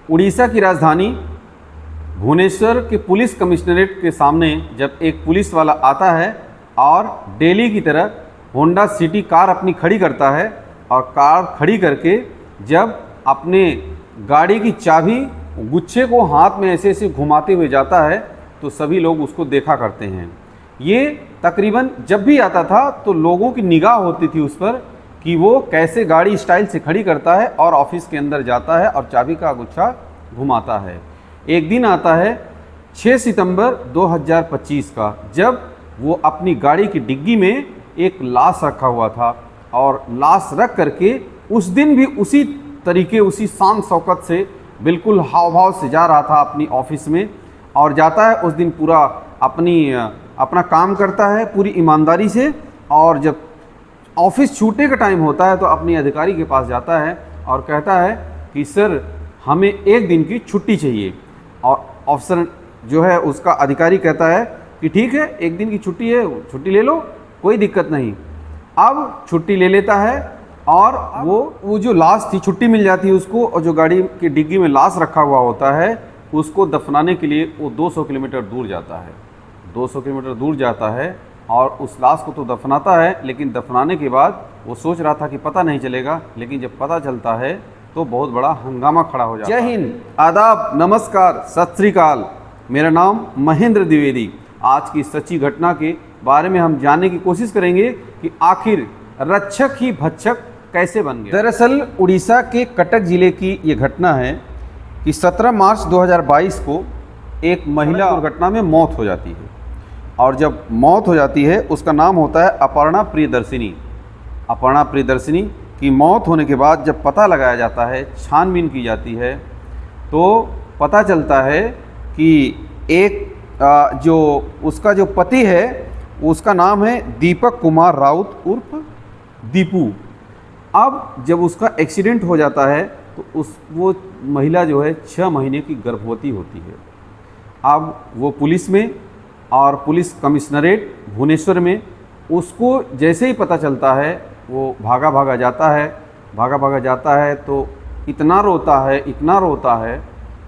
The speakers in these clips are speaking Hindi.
उड़ीसा की राजधानी भुवनेश्वर के पुलिस कमिश्नरेट के सामने जब एक पुलिस वाला आता है और डेली की तरह होंडा सिटी कार अपनी खड़ी करता है और कार खड़ी करके जब अपने गाड़ी की चाबी गुच्छे को हाथ में ऐसे ऐसे घुमाते हुए जाता है तो सभी लोग उसको देखा करते हैं। ये तकरीबन जब भी आता था तो लोगों की निगाह होती थी उस पर कि वो कैसे गाड़ी स्टाइल से खड़ी करता है और ऑफिस के अंदर जाता है और चाबी का गुच्छा घुमाता है। एक दिन आता है 6 सितंबर 2025 का, जब वो अपनी गाड़ी की डिग्गी में एक लाश रखा हुआ था और लाश रख करके उस दिन भी उसी तरीके उसी शान शौकत से बिल्कुल हाव भाव से जा रहा था अपनी ऑफिस में और जाता है। उस दिन पूरा अपना काम करता है पूरी ईमानदारी से और जब ऑफिस छूटने का टाइम होता है तो अपने अधिकारी के पास जाता है और कहता है कि सर हमें एक दिन की छुट्टी चाहिए। और अफसर जो है उसका अधिकारी कहता है कि ठीक है, एक दिन की छुट्टी है, छुट्टी ले लो, कोई दिक्कत नहीं। अब छुट्टी ले लेता है और वो जो लाश थी छुट्टी मिल जाती है उसको, और जो गाड़ी की डिग्गी में लाश रखा हुआ होता है उसको दफनाने के लिए वो 200 किलोमीटर दूर जाता है। 200 किलोमीटर दूर जाता है और उस लाश को तो दफनाता है, लेकिन दफनाने के बाद वो सोच रहा था कि पता नहीं चलेगा, लेकिन जब पता चलता है तो बहुत बड़ा हंगामा खड़ा हो जाता है। जय हिंद, आदाब, नमस्कार, सत श्री अकाल। मेरा नाम महेंद्र द्विवेदी। आज की सच्ची घटना के बारे में हम जानने की कोशिश करेंगे कि आखिर रक्षक ही भक्षक कैसे बन गया। दरअसल उड़ीसा के कटक जिले की ये घटना है कि 17 मार्च 2022 को एक महिला दुर्घटना में मौत हो जाती है और जब मौत हो जाती है उसका नाम होता है अपर्णा प्रियदर्शिनी। अपर्णा प्रियदर्शिनी की मौत होने के बाद जब पता लगाया जाता है, छानबीन की जाती है, तो पता चलता है कि एक जो उसका जो पति है उसका नाम है दीपक कुमार राउत उर्फ दीपू। अब जब उसका एक्सीडेंट हो जाता है तो वो महिला जो है 6 महीने की गर्भवती होती है। अब वो पुलिस में और पुलिस कमिश्नरेट भुवनेश्वर में उसको जैसे ही पता चलता है वो भागा भागा जाता है तो इतना रोता है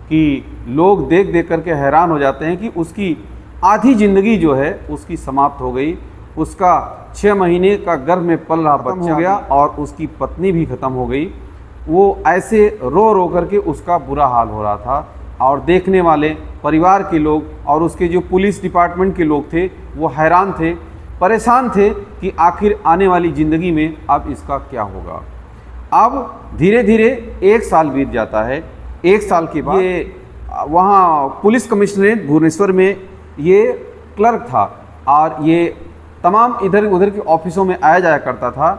कि लोग देख देख करके हैरान हो जाते हैं कि उसकी आधी ज़िंदगी जो है उसकी समाप्त हो गई। उसका 6 महीने का गर्भ में पल रहा बच्चा हो गया और उसकी पत्नी भी ख़त्म हो गई। वो ऐसे रो रो करके उसका बुरा हाल हो रहा था और देखने वाले परिवार के लोग और उसके जो पुलिस डिपार्टमेंट के लोग थे वो हैरान थे, परेशान थे कि आखिर आने वाली ज़िंदगी में अब इसका क्या होगा। अब धीरे धीरे 1 साल बीत जाता है। 1 साल के बाद ये वहाँ पुलिस कमिश्नरेट भुवनेश्वर में ये क्लर्क था और ये तमाम इधर उधर के ऑफिसों में आया जाया करता था।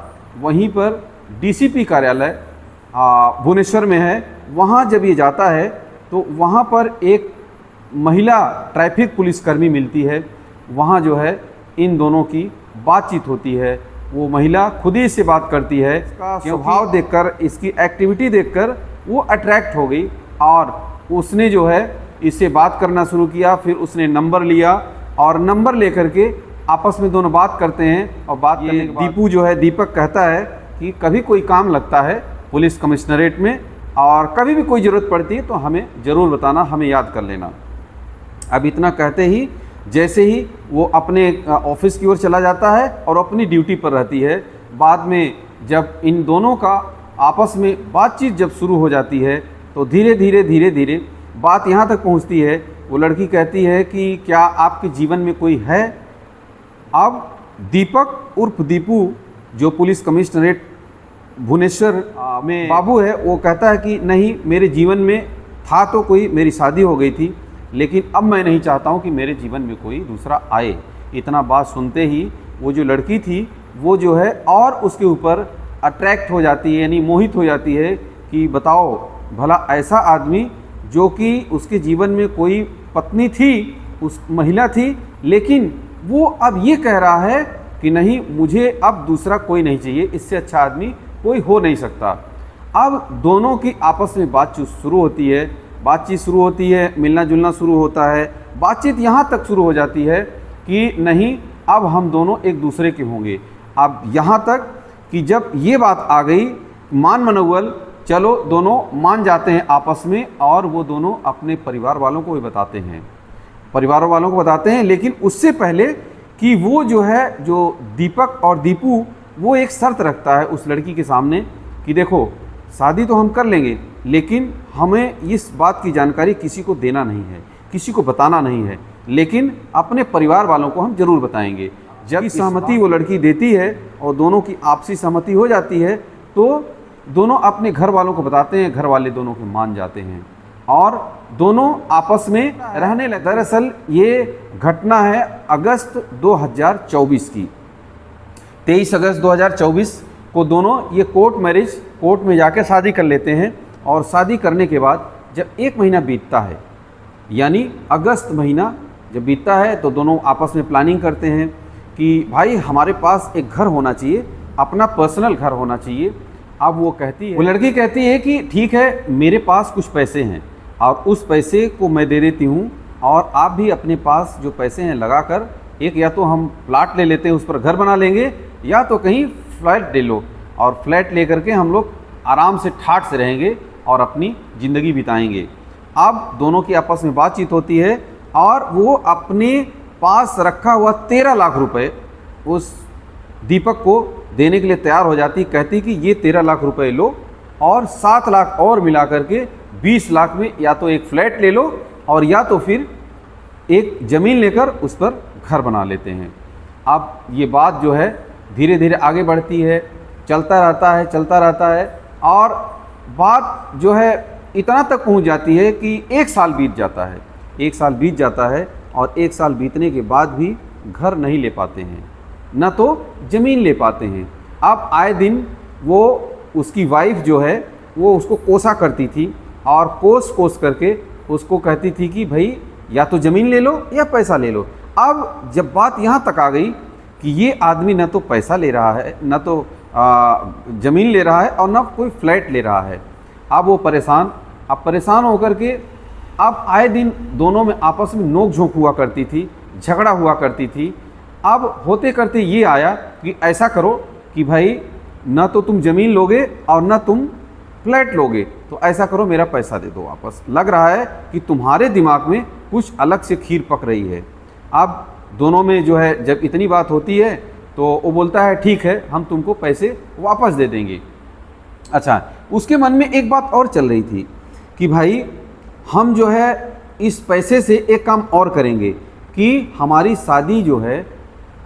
वहीं पर डीसीपी कार्यालय भुवनेश्वर में है, वहाँ जब ये जाता है तो वहाँ पर एक महिला ट्रैफिक पुलिसकर्मी मिलती है। वहाँ जो है इन दोनों की बातचीत होती है। वो महिला खुद ही से बात करती है, इसका स्वभाव देखकर, इसकी एक्टिविटी देखकर वो अट्रैक्ट हो गई और उसने जो है इससे बात करना शुरू किया। फिर उसने नंबर लिया और नंबर लेकर के आपस में दोनों बात करते हैं और बात करने के बाद दीपू जो है, दीपक कहता है कि कभी कोई काम लगता है पुलिस कमिश्नरेट में और कभी भी कोई ज़रूरत पड़ती है तो हमें ज़रूर बताना, हमें याद कर लेना। अब इतना कहते ही जैसे ही वो अपने ऑफिस की ओर चला जाता है और अपनी ड्यूटी पर रहती है। बाद में जब इन दोनों का आपस में बातचीत जब शुरू हो जाती है तो धीरे धीरे बात यहाँ तक पहुँचती है। वो लड़की कहती है कि क्या आपके जीवन में कोई है। अब दीपक उर्फ दीपू जो पुलिस कमिश्नरेट भुवनेश्वर में बाबू है, वो कहता है कि नहीं, मेरे जीवन में था तो कोई, मेरी शादी हो गई थी, लेकिन अब मैं नहीं चाहता हूँ कि मेरे जीवन में कोई दूसरा आए। इतना बात सुनते ही वो जो लड़की थी वो जो है और उसके ऊपर अट्रैक्ट हो जाती है, यानी मोहित हो जाती है कि बताओ भला ऐसा आदमी जो कि उसके जीवन में कोई पत्नी थी, उस महिला थी, लेकिन वो अब ये कह रहा है कि नहीं, मुझे अब दूसरा कोई नहीं चाहिए, इससे अच्छा आदमी कोई हो नहीं सकता। अब दोनों की आपस में बातचीत शुरू होती है, मिलना जुलना शुरू होता है। बातचीत यहाँ तक शुरू हो जाती है कि नहीं, अब हम दोनों एक दूसरे के होंगे। अब यहाँ तक कि जब ये बात आ गई, मान मनोबल चलो दोनों मान जाते हैं आपस में और वो दोनों अपने परिवार वालों को भी बताते हैं, परिवार वालों को बताते हैं। लेकिन उससे पहले कि वो जो है, जो दीपक और दीपू, वो एक शर्त रखता है उस लड़की के सामने कि देखो शादी तो हम कर लेंगे, लेकिन हमें इस बात की जानकारी किसी को देना नहीं है, किसी को बताना नहीं है, लेकिन अपने परिवार वालों को हम जरूर बताएंगे। जब सहमति वो लड़की देती है और दोनों की आपसी सहमति हो जाती है तो दोनों अपने घर वालों को बताते हैं, घर वाले दोनों के मान जाते हैं और दोनों आपस में रहने लगे। दरअसल ये घटना है अगस्त 2024 की। 23 अगस्त 2024 को दोनों ये कोर्ट में जाकर शादी कर लेते हैं और शादी करने के बाद जब 1 महीना बीतता है, यानी अगस्त महीना जब बीतता है, तो दोनों आपस में प्लानिंग करते हैं कि भाई हमारे पास एक घर होना चाहिए, अपना पर्सनल घर होना चाहिए। अब वो लड़की कहती है कि ठीक है, मेरे पास कुछ पैसे हैं और उस पैसे को मैं दे देती हूँ और आप भी अपने पास जो पैसे हैं लगाकर एक या तो हम प्लाट ले लेते हैं, उस पर घर बना लेंगे, या तो कहीं फ्लैट ले लो और फ्लैट ले करके हम लोग आराम से ठाठ से रहेंगे और अपनी ज़िंदगी बिताएंगे। अब दोनों की आपस में बातचीत होती है और वो अपने पास रखा हुआ 13 लाख रुपए उस दीपक को देने के लिए तैयार हो जाती, कहती कि ये 13 लाख रुपए लो और 7 लाख और मिला करके 20 लाख में या तो एक फ्लैट ले लो और या तो फिर एक ज़मीन लेकर उस पर घर बना लेते हैं। अब ये बात जो है धीरे धीरे आगे बढ़ती है, चलता रहता है और बात जो है इतना तक पहुंच जाती है कि 1 साल बीत जाता है। 1 साल बीत जाता है और 1 साल बीतने के बाद भी घर नहीं ले पाते हैं, न तो ज़मीन ले पाते हैं। अब आए दिन वो उसकी वाइफ जो है वो उसको कोसा करती थी और कोस करके उसको कहती थी कि भाई या तो ज़मीन ले लो या पैसा ले लो। अब जब बात यहाँ तक आ गई कि ये आदमी न तो पैसा ले रहा है, न तो ज़मीन ले रहा है और न कोई फ्लैट ले रहा है, अब वो परेशान होकर के अब आए दिन दोनों में आपस में नोक झोंक हुआ करती थी, झगड़ा हुआ करती थी। अब होते करते ये आया कि ऐसा करो कि भाई न तो तुम ज़मीन लोगे और न तुम फ्लैट लोगे, तो ऐसा करो मेरा पैसा दे दो वापस। लग रहा है कि तुम्हारे दिमाग में कुछ अलग से खीर पक रही है। अब दोनों में जो है जब इतनी बात होती है तो वो बोलता है ठीक है, हम तुमको पैसे वापस दे देंगे। अच्छा, उसके मन में एक बात और चल रही थी कि भाई हम जो है इस पैसे से एक काम और करेंगे कि हमारी शादी जो है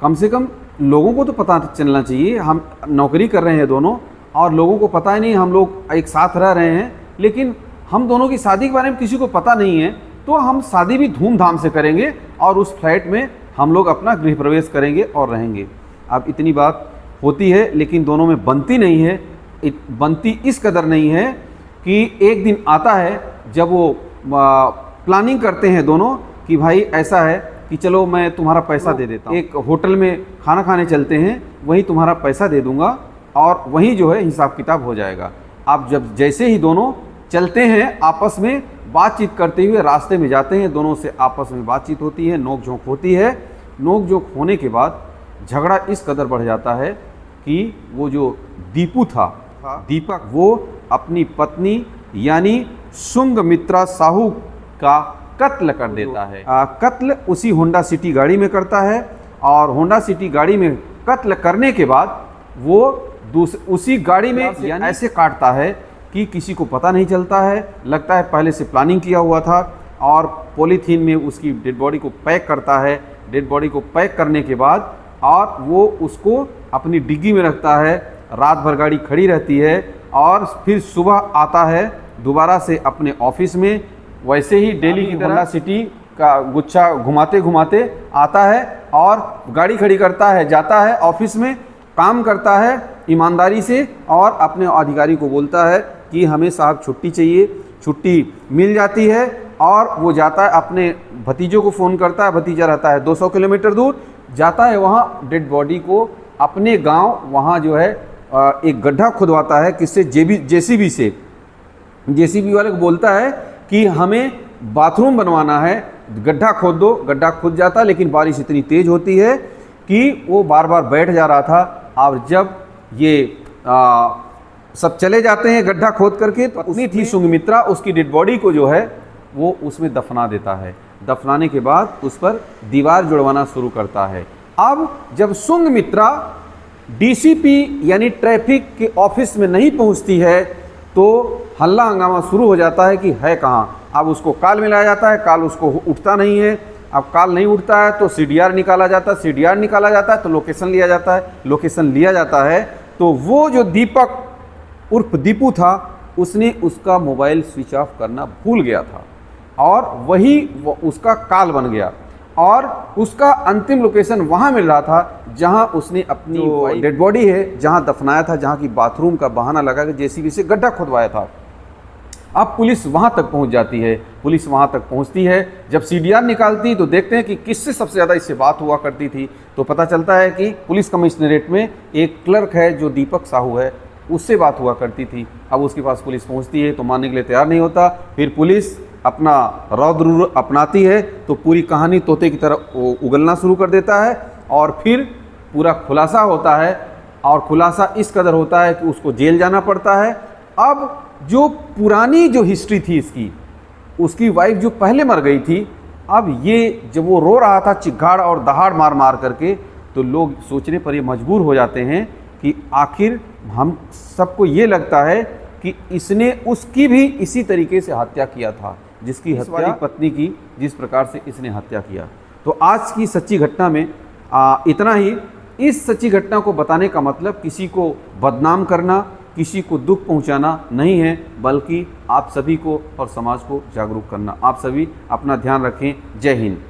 कम से कम लोगों को तो पता चलना चाहिए, हम नौकरी कर रहे हैं दोनों और लोगों को पता ही नहीं हम लोग एक साथ रह रहे हैं, लेकिन हम दोनों की शादी के बारे में किसी को पता नहीं है, तो हम शादी भी धूमधाम से करेंगे और उस फ्लैट में हम लोग अपना गृह प्रवेश करेंगे और रहेंगे। अब इतनी बात होती है लेकिन दोनों में बनती नहीं है, बनती इस कदर नहीं है कि एक दिन आता है जब वो प्लानिंग करते हैं दोनों कि भाई ऐसा है कि चलो मैं तुम्हारा पैसा दे देता हूँ, एक होटल में खाना खाने चलते हैं, वहीं तुम्हारा पैसा दे दूंगा और वहीं जो है हिसाब किताब हो जाएगा। अब जब जैसे ही दोनों चलते हैं आपस में बातचीत करते हुए रास्ते में जाते हैं, दोनों से आपस में बातचीत होती है, नोक झोंक होती है। नोक झोंक होने के बाद झगड़ा इस कदर बढ़ जाता है कि वो जो दीपू था, दीपक, वो अपनी पत्नी यानी सुंगमित्रा साहू का कत्ल कर देता है। कत्ल उसी होंडा सिटी गाड़ी में करता है और होंडा सिटी गाड़ी में कत्ल करने के बाद वो उसी गाड़ी में ऐसे काटता है कि किसी को पता नहीं चलता है, लगता है पहले से प्लानिंग किया हुआ था। और पॉलीथीन में उसकी डेड बॉडी को पैक करता है। डेड बॉडी को पैक करने के बाद और वो उसको अपनी डिग्गी में रखता है, रात भर गाड़ी खड़ी रहती है और फिर सुबह आता है दोबारा से अपने ऑफिस में, वैसे ही डेली की तरह सिटी का गुच्छा घुमाते घुमाते आता है और गाड़ी खड़ी करता है, जाता है ऑफिस में, काम करता है ईमानदारी से और अपने अधिकारी को बोलता है कि हमें साहब छुट्टी चाहिए। छुट्टी मिल जाती है और वो जाता है अपने भतीजों को फ़ोन करता है, भतीजा रहता है 200 किलोमीटर दूर, जाता है वहाँ डेड बॉडी को अपने गांव वहाँ जो है एक गड्ढा खुदवाता है, किससे, जेसीबी से। जेसीबी वाले को बोलता है कि हमें बाथरूम बनवाना है, गड्ढा खोद दो। गड्ढा खुद जाता है लेकिन बारिश इतनी तेज़ होती है कि वो बार बार बैठ जा रहा था। और जब ये सब चले जाते हैं गड्ढा खोद करके, तो पत्नी थी सुंगमित्रा, उसकी डेड बॉडी को जो है वो उसमें दफना देता है। दफनाने के बाद उस पर दीवार जुड़वाना शुरू करता है। अब जब सुंगमित्रा डीसीपी यानी ट्रैफिक के ऑफिस में नहीं पहुंचती है तो हल्ला हंगामा शुरू हो जाता है कि है कहाँ। अब उसको कॉल मिलाया जाता है, कॉल उसको उठता नहीं है। अब कॉल नहीं उठता है तो सीडीआर निकाला जाता है, सीडीआर निकाला जाता है तो लोकेशन लिया जाता है, लोकेशन लिया जाता है तो वो जो दीपक उर्फ दीपू था उसने उसका मोबाइल स्विच ऑफ करना भूल गया था और वही उसका कॉल बन गया और उसका अंतिम लोकेशन वहाँ मिल रहा था जहाँ उसने अपनी डेड बॉडी है जहाँ दफनाया था, जहाँ की बाथरूम का बहाना लगा के जेसीबी से गड्ढा खुदवाया था। अब पुलिस वहाँ तक पहुँच जाती है, पुलिस वहाँ तक पहुँचती है। जब सीडीआर निकालती तो देखते हैं कि किससे सबसे ज़्यादा इससे बात हुआ करती थी, तो पता चलता है कि पुलिस कमिश्नरेट में एक क्लर्क है जो दीपक साहू है, उससे बात हुआ करती थी। अब उसके पास पुलिस पहुँचती है तो मानने के लिए तैयार नहीं होता। फिर पुलिस अपना रौद्र अपनाती है तो पूरी कहानी तोते की तरह उगलना शुरू कर देता है और फिर पूरा खुलासा होता है और खुलासा इस कदर होता है कि उसको जेल जाना पड़ता है। अब जो पुरानी जो हिस्ट्री थी इसकी, उसकी वाइफ जो पहले मर गई थी, अब ये जब वो रो रहा था चिघाड़ और दहाड़ मार मार करके, तो लोग सोचने पर ये मजबूर हो जाते हैं कि आखिर हम सबको ये लगता है कि इसने उसकी भी इसी तरीके से हत्या किया था जिसकी हत्या पत्नी की जिस प्रकार से इसने हत्या किया। तो आज की सच्ची घटना में इतना ही। इस सच्ची घटना को बताने का मतलब किसी को बदनाम करना, किसी को दुख पहुंचाना नहीं है, बल्कि आप सभी को और समाज को जागरूक करना। आप सभी अपना ध्यान रखें। जय हिंद।